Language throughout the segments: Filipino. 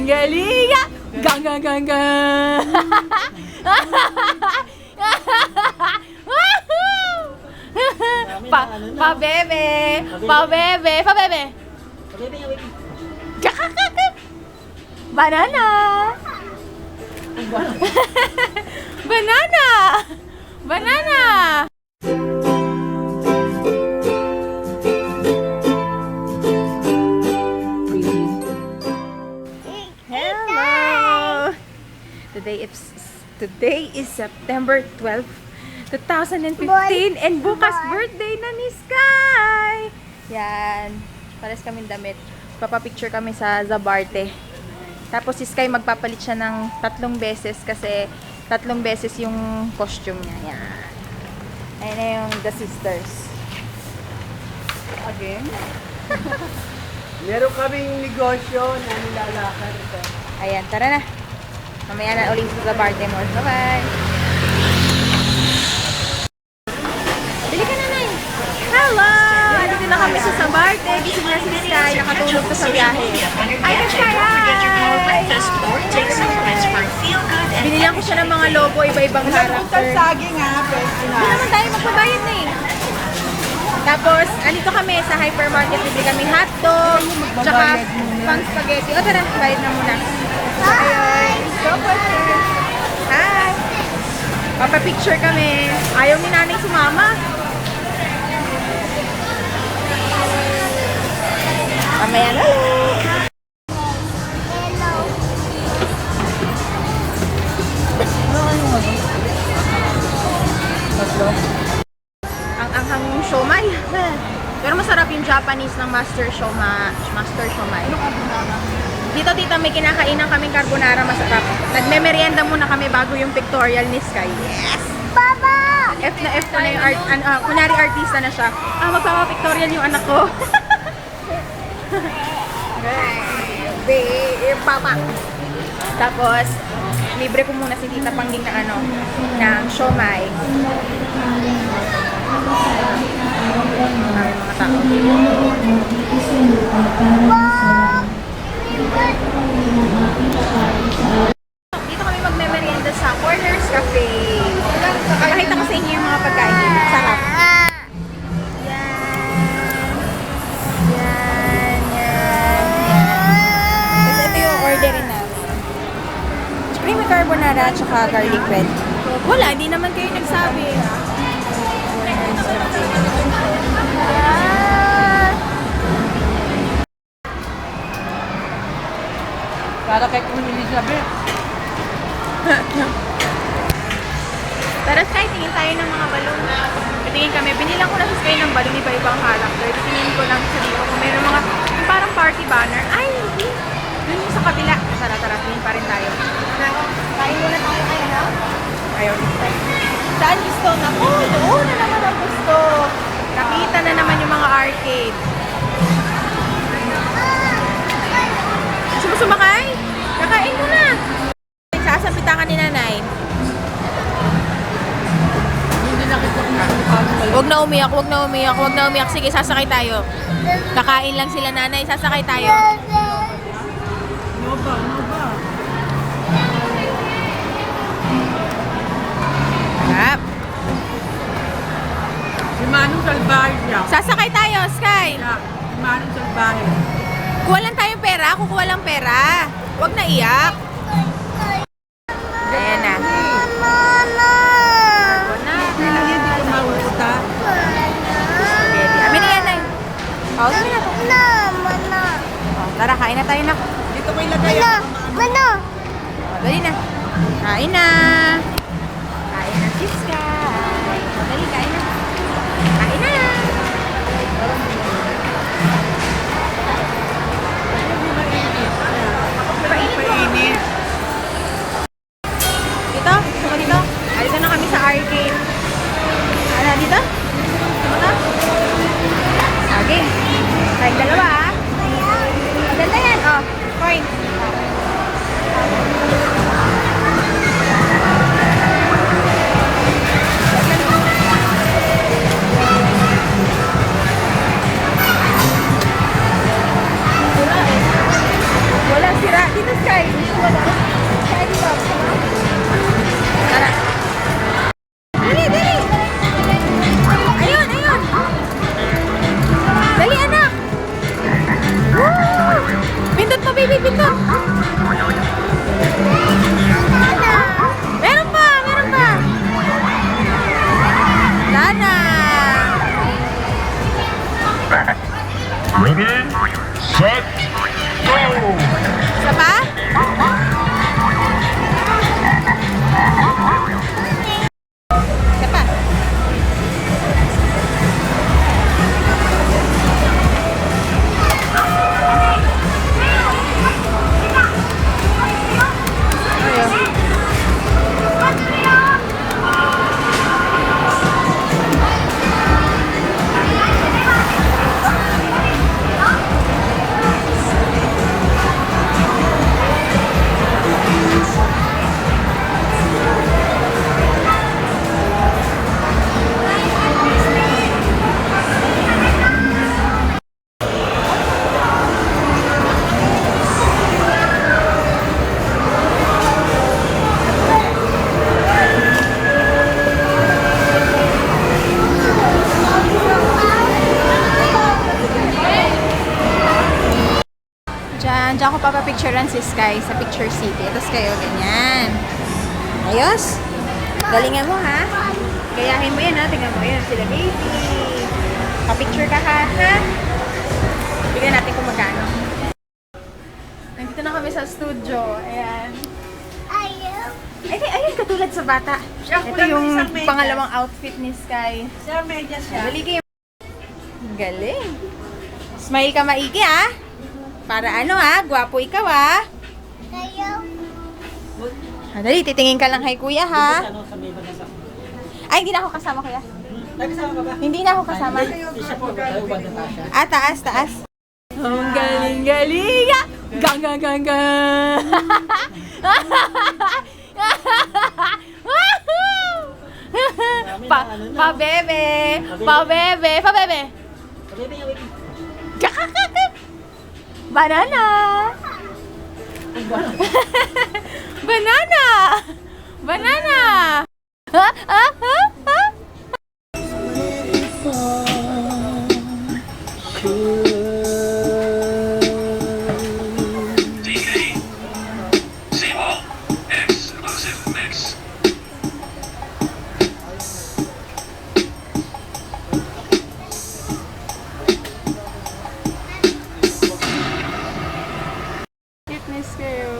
Galinga! Gang, gang, gang, gang! Pa-bebe! Pa-bebe! Pa-bebe! Banana! Banana! Banana! Hello! Today is September 12, 2015 and bukas birthday na ni Sky! Yan. Pares kaming damit. Papapicture kami sa Zabarte. Tapos si Sky magpapalit siya ng 3 beses kasi 3 beses yung costume niya. Yan. Ayan na yung The Sisters. Again? Meron kaming negosyo na nilalakad ito. Ayan, tara na. Mamaya na ulit sa Zabarte Mall. Bye-bye! Bili ka na, Nay! Hello! Andito na kami sa Zabarte. Gising na si Sky. Nakatulog pa sa biyahe. Hi, Sky! Binilang ko siya ng mga logo, iba-ibang character. Saging ha, pwede na. Hindi naman tayo magbabayad na eh. Tapos, andito kami sa hypermarket. Bibili kami hotdog, tsaka pang spaghetti. O tara, bayad na muna. Hi! Hi! Papapicture kami. Ayaw ni nanay sumama. Mamaya na. Ang anghang yung siomay. Pero masarap yung Japanese ng Master Siomay. Dito, tita, may kinakainan kaming carbonara masarap. Nagme-merienda muna kami bago yung pictorial ni Sky. Yes! Baba! F na yung art, kunyari artista na siya. Magpapapictorial yung anak ko. Papa. Tapos, libre ko muna si Tita Pangging na ng siomay. Mga tao. Dito kami magme-merienda sa Corners Cafe. Pakita ko sa inyo yung mga pagkain. Sarap. Tapos ito yung orderin namin. Creamy carbonara at saka garlic bread. Wala, hindi naman kayo nagsabi. Para kay Queen Elizabeth. Tara, Sky, tingin tayo ng mga balon. Tingin kami, binilang ko na sa Sky ng balon, iba-ibang character. Tingin ko lang sa dito kung meron mga yung parang party banner. Ay, hindi. Dun yung sa kabila. Tara, tingin pa rin tayo. Kain muna tayo ngayon, ha? Ayaw dito. Saan gusto? Naku, doon na naman ang gusto. Nakita na naman yung mga arcade. Gusto mo sumakay? Kakain mo na. Sasampitangan ni nanay. Hindi nakita ko na Huwag na umiyak, huwag na umiyak, huwag na umiyak. Sige, sasakay tayo. Kakain lang sila nanay, sasakay tayo. No ba? Harap. Si Manong Salbahe siya. Sasakay tayo, Sky. Si Manong Salbahe. Kuha lang tayong pera, kukuha lang pera. Huwag na iyak. Ayan na. Hindi ko mauuta. Spaghetti. Amin na yan, Nay. Oh, amin na to. Oh, tara, kain na tayo na. Dito ko ilagay ang mga Oh, dali na. Kain na. Kain na, si Sky. Dali, kain na. Kain na. painit. Dito? Gusto mo dito? Dito na kami sa arcade. Ano, dito? Gusto mo to? Okay. Tayong dalawa, ah. Ganda yan. Oh, coin. Sky. Sky, dito. Tara. Dali, dali. Ayun, ayun. Dali, anak. Woo! Pindot mo, baby, pindot. Meron pa, meron pa. Lana. Ready, set, go! Isa pa? Isa pa. Ayun. Diyan ko papapicturean si Sky sa Picture City. Tapos kayo, ganyan. Ayos? Galingan mo, ha? Gayahin mo yan, ha? Tingnan mo yan. Sila, baby. Papicture ka, ha? Tingnan natin kung magkano. Nandito na kami sa studio. Ayan. Ayun, katulad sa bata. Ito yung pangalawang outfit ni Sky. Sir, medyas siya. Dali kayo. Galing. Smile ka maigi, ha? Para ano, ha? Gwapo ikaw, ha? Dali, titingin ka lang kay kuya, ha? Ay, hindi na ako kasama, kuya. Nagkasama ka ba? Hindi na ako kasama. Isa po, tayo ba Natasha? Ah, taas, taas. Ang galing-galing, ah! Gang, gang, gang, gang! Pa-bebe! Pa-bebe! Pa-bebe! Kakakakak! Banana! Banana! Banana! Ha? Ha? Ha? Ha? DK, Seymour, exclusive mix. Fitness kayo.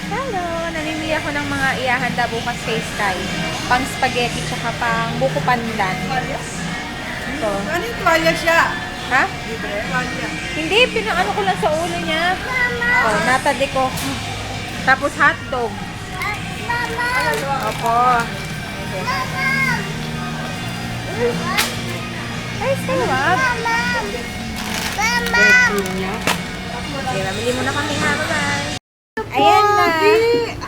Hello! Namimili ako ng mga ihahanda bukas kay Sky. Pang spaghetti tsaka pang buko pandan. Ito. Ano yung tuwalya siya? Ha? Libre? Tuwalya. Hindi, pinaano ko lang sa ulo niya. Oh, nata de ko. Tapos hotdog. Opo. Ay, sarap. Okay, mamili muna kami ha. Bye-bye. Ayan na.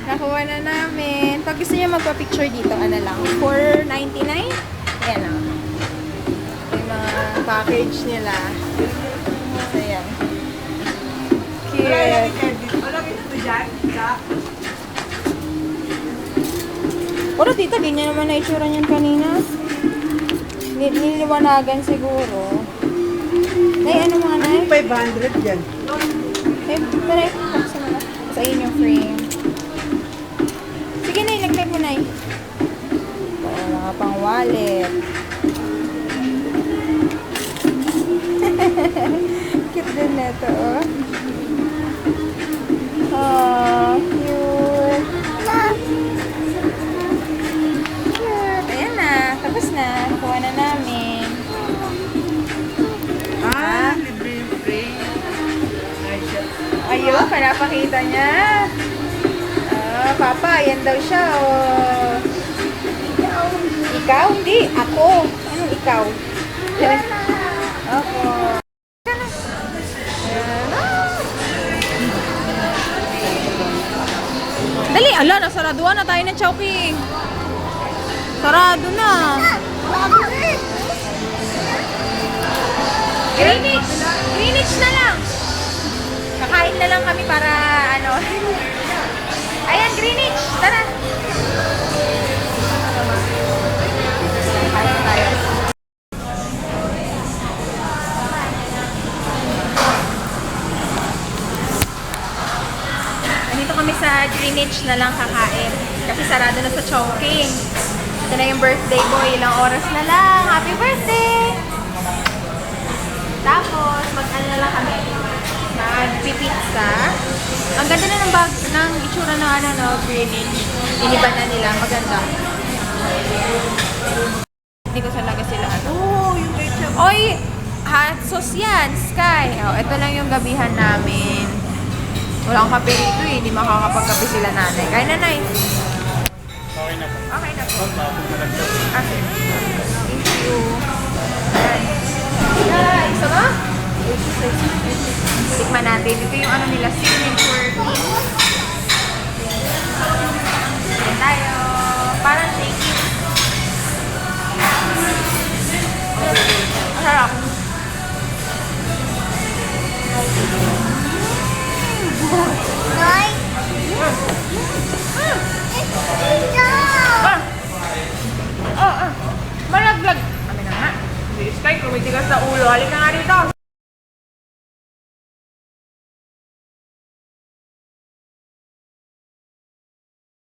Nakuha na namin. Pag gusto niyo magpa-picture dito, ano lang, $4.99. Ayan lang. Yung mga package nila. So, ayan. Cute. Walang ito dyan? Pero tita, ganyan naman na itsura niyan kanina. Niliwanagan siguro. Ay, ano mga nay? 500 yan. Ay, pero sa mga. Sa inyo yung frame. Sige na, ilaglag mo na. Oo, mga pang wallet. Cute din na ito, oh. Oh, cute. Cute. Ayan na. Tapos na. Nakuha na namin. Libre yung frame. Ayun, pinapakita niya. Ah, Papa, ayan daw siya, oh. Ikaw? Hindi. Ako. Anong ikaw? Opo. Saraduan na tayo ng Chowking. Sarado na. Greenwich! Greenwich na lang. Kakain na lang kami para ano. Ayan, Greenwich. Tara. Kain tayo. Nandito kami sa Greenwich na lang kakain. Kasi sarado na sa Chowking. Ito na yung birthday boy. Ilang oras na lang. Happy birthday! Tapos, mag-ano na lang kami. Mag-pizza. Ang ganda na ng bag, ng itsura ng ano, no, Greenwich. Iniba na nila. Maganda. Hindi ko talaga sila ano. Oh, yung ketchup. Oy! Hot sauce yan, Sky. Oh, ito lang yung gabihan namin. Walang kape dito eh. Hindi makakapagkape sila nanay. Kaya nanay. Okay na po. Okay na po. Tapos na lang. Okay. Thank you. Ayan. Guys, ano? Tikman natin. Ito yung ano nila, signature tea.